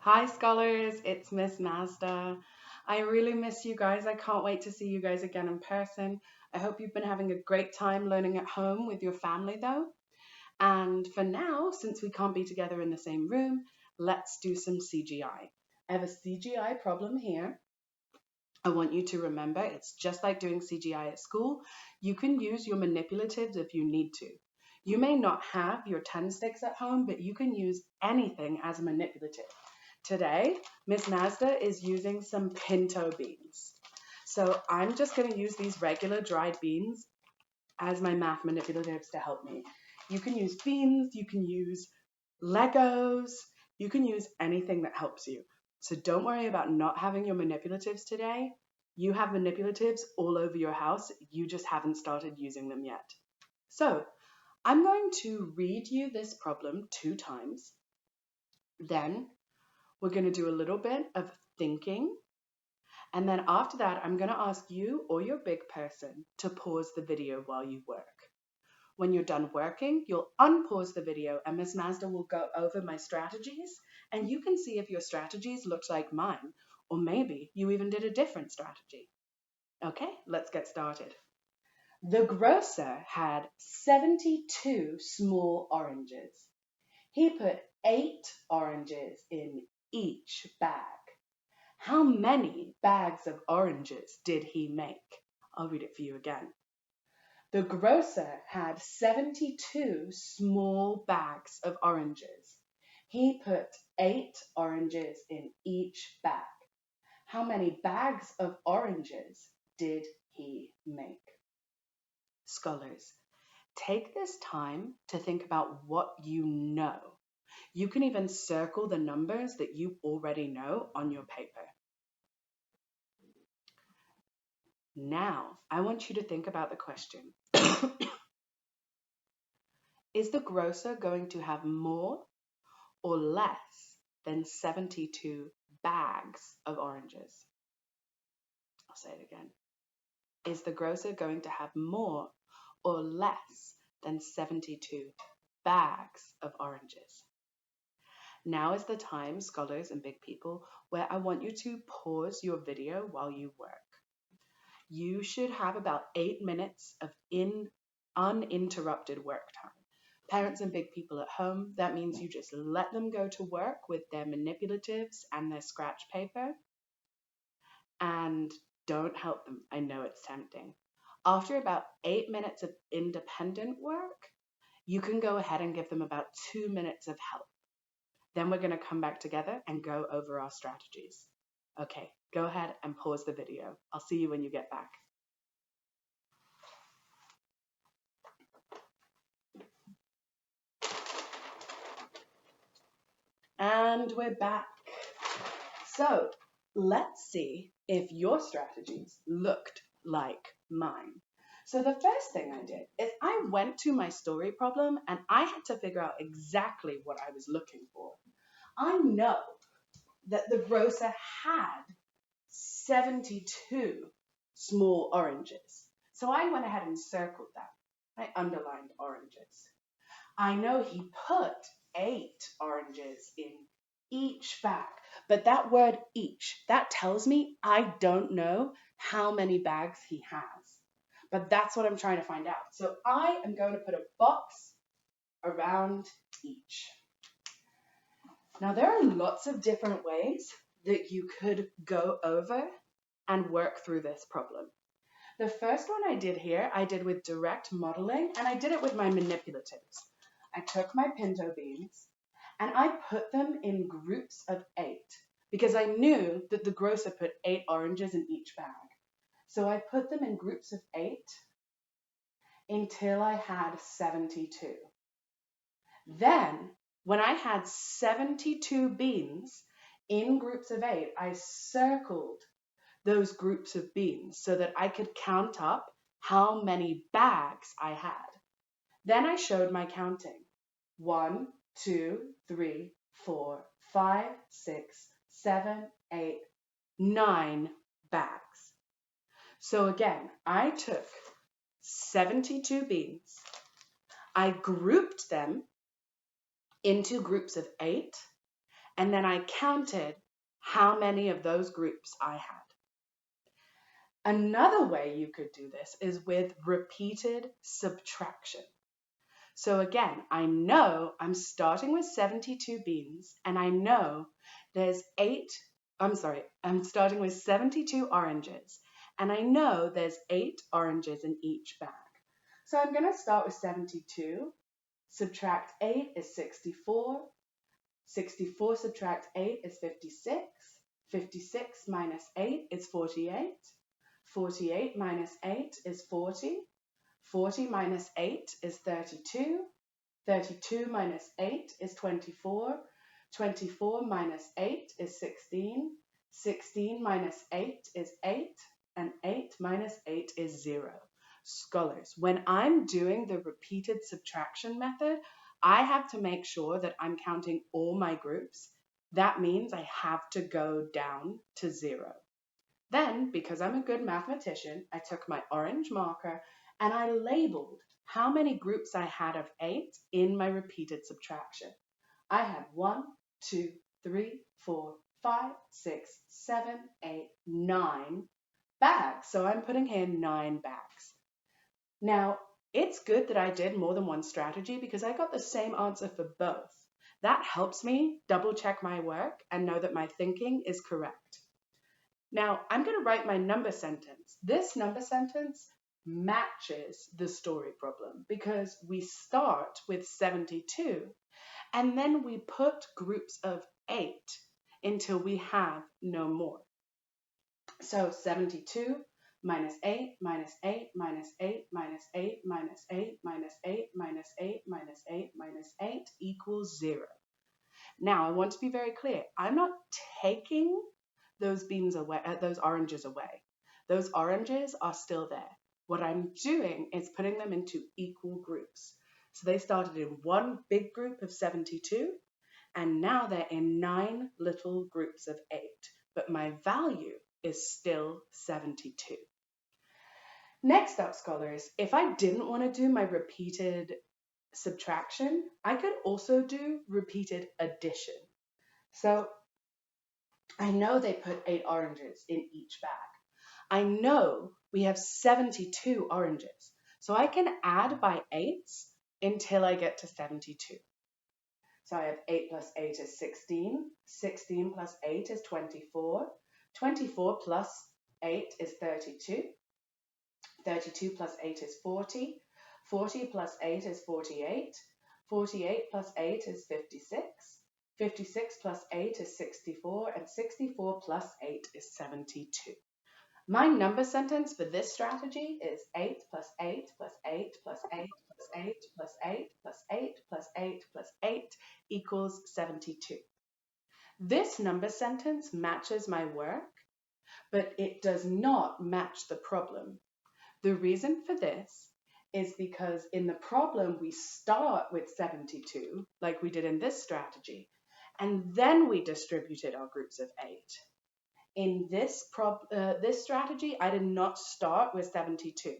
Hi, scholars, it's Miss Mazda. I really miss you guys. I can't wait to see you guys again in person. I hope you've been having a great time learning at home with your family, though. And for now, since we can't be together in the same room, let's do some CGI. I have a CGI problem here. I want you to remember it's just like doing CGI at school. You can use your manipulatives if you need to. You may not have your 10 sticks at home, but you can use anything as a manipulative. Today, Miss Mazda is using some pinto beans. So I'm just going to use these regular dried beans as my math manipulatives to help me. You can use beans, you can use Legos, you can use anything that helps you. So don't worry about not having your manipulatives today. You have manipulatives all over your house, you just haven't started using them yet. So I'm going to read you this problem 2 times. Then we're going to do a little bit of thinking. And then after that, I'm going to ask you or your big person to pause the video while you work. When you're done working, you'll unpause the video and Miss Mazda will go over my strategies and you can see if your strategies looked like mine or maybe you even did a different strategy. Okay, let's get started. The grocer had 72 small oranges. He put 8 oranges in each bag. How many bags of oranges did he make? I'll read it for you again. The grocer had 72 small bags of oranges. He put 8 oranges in each bag. How many bags of oranges did he make? Scholars, take this time to think about what you know. You can even circle the numbers that you already know on your paper. Now, I want you to think about the question. Is the grocer going to have more or less than 72 bags of oranges? I'll say it again. Is the grocer going to have more or less than 72 bags of oranges? Now is the time, scholars and big people, where I want you to pause your video while you work. You should have about 8 minutes of uninterrupted work time. Parents and big people at home, that means you just let them go to work with their manipulatives and their scratch paper and don't help them. I know it's tempting. After about 8 minutes of independent work, you can go ahead and give them about 2 minutes of help. Then we're going to come back together and go over our strategies. Okay, go ahead and pause the video. I'll see you when you get back. And we're back. So let's see if your strategies looked like mine. So the first thing I did is I went to my story problem and I had to figure out exactly what I was looking for. I know that the grocer had 72 small oranges. So I went ahead and circled that. I underlined oranges. I know he put 8 oranges in each bag, but that word each, that tells me I don't know how many bags he has. But that's what I'm trying to find out. So I am going to put a box around each. Now there are lots of different ways that you could go over and work through this problem. The first one I did here, I did with direct modeling, and I did it with my manipulatives. I took my pinto beans and I put them in groups of 8 because I knew that the grocer put 8 oranges in each bag. So I put them in groups of 8 until I had 72. Then, when I had 72 beans in groups of 8, I circled those groups of beans so that I could count up how many bags I had. Then I showed my counting. 1, 2, 3, 4, 5, 6, 7, 8, 9 bags. So again, I took 72 beans, I grouped them into groups of 8, And then I counted how many of those groups I had. Another way you could do this is with repeated subtraction. So again, I know I'm starting with 72 beans, and I know there's I'm starting with 72 oranges, and I know there's 8 oranges in each bag. So I'm going to start with 72, subtract 8 is 64, 64 subtract 8 is 56, 56 minus 8 is 48, 48 minus 8 is 40, 40 minus 8 is 32, 32 minus 8 is 24, 24 minus 8 is 16, 16 minus 8 is 8, and 8 minus 8 is 0. Scholars, when I'm doing the repeated subtraction method, I have to make sure that I'm counting all my groups. That means I have to go down to 0. Then, because I'm a good mathematician, I took my orange marker and I labeled how many groups I had of 8 in my repeated subtraction. I had 1, 2, 3, 4, 5, 6, 7, 8, 9 bags. So I'm putting here 9 bags. Now, it's good that I did more than one strategy because I got the same answer for both. That helps me double check my work and know that my thinking is correct. Now, I'm going to write my number sentence. This number sentence matches the story problem because we start with 72 and then we put groups of 8 until we have no more. So 72 minus 8 minus 8 minus 8 minus 8 minus 8 minus 8 minus 8 minus 8 minus 8 equals 0. Now, I want to be very clear. I'm not taking those beans away, those oranges away. Those oranges are still there. What I'm doing is putting them into equal groups. So they started in one big group of 72, and now they're in 9 little groups of 8. But my value is still 72. Next up, scholars, if I didn't want to do my repeated subtraction, I could also do repeated addition. So I know they put 8 oranges in each bag. I know we have 72 oranges. So I can add by 8s until I get to 72. So I have 8 plus 8 is 16. 16 plus 8 is 24. 24 plus 8 is 32. 32 plus 8 is 40. 40 plus 8 is 48. 48 plus 8 is 56. 56 plus 8 is 64, and 64 plus 8 is 72. My number sentence for this strategy is 8 plus 8 plus 8 plus 8 plus 8 plus 8 plus 8 plus 8 plus 8 equals 72. This number sentence matches my work, but it does not match the problem. The reason for this is because in the problem, we start with 72, like we did in this strategy, and then we distributed our groups of 8. In this strategy, I did not start with 72.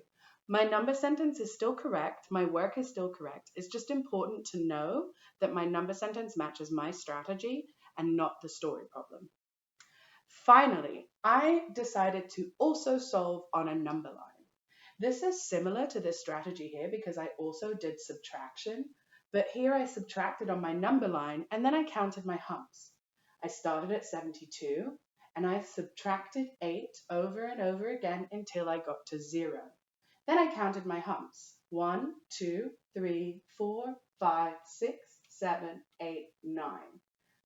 My number sentence is still correct. My work is still correct. It's just important to know that my number sentence matches my strategy and not the story problem. Finally, I decided to also solve on a number line. This is similar to this strategy here because I also did subtraction, but here I subtracted on my number line and then I counted my humps. I started at 72 and I subtracted 8 over and over again until I got to 0. Then I counted my humps. 1, 2, 3, 4, 5, 6, 7, 8, 9.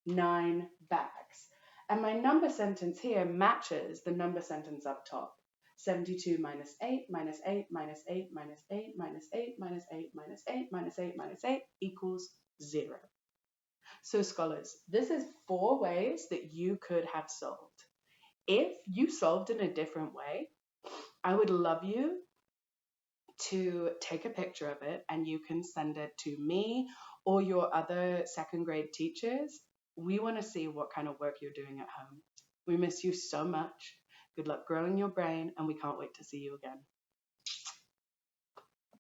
9 bags. And my number sentence here matches the number sentence up top. 72 minus 8 minus 8 minus 8 minus 8 minus 8 minus 8 minus 8 minus 8 minus 8 equals 0. So scholars, this is 4 ways that you could have solved. If you solved in a different way, I would love you to take a picture of it and you can send it to me or your other second grade teachers. We want to see what kind of work you're doing at home. We miss you so much. Good luck growing your brain, and we can't wait to see you again.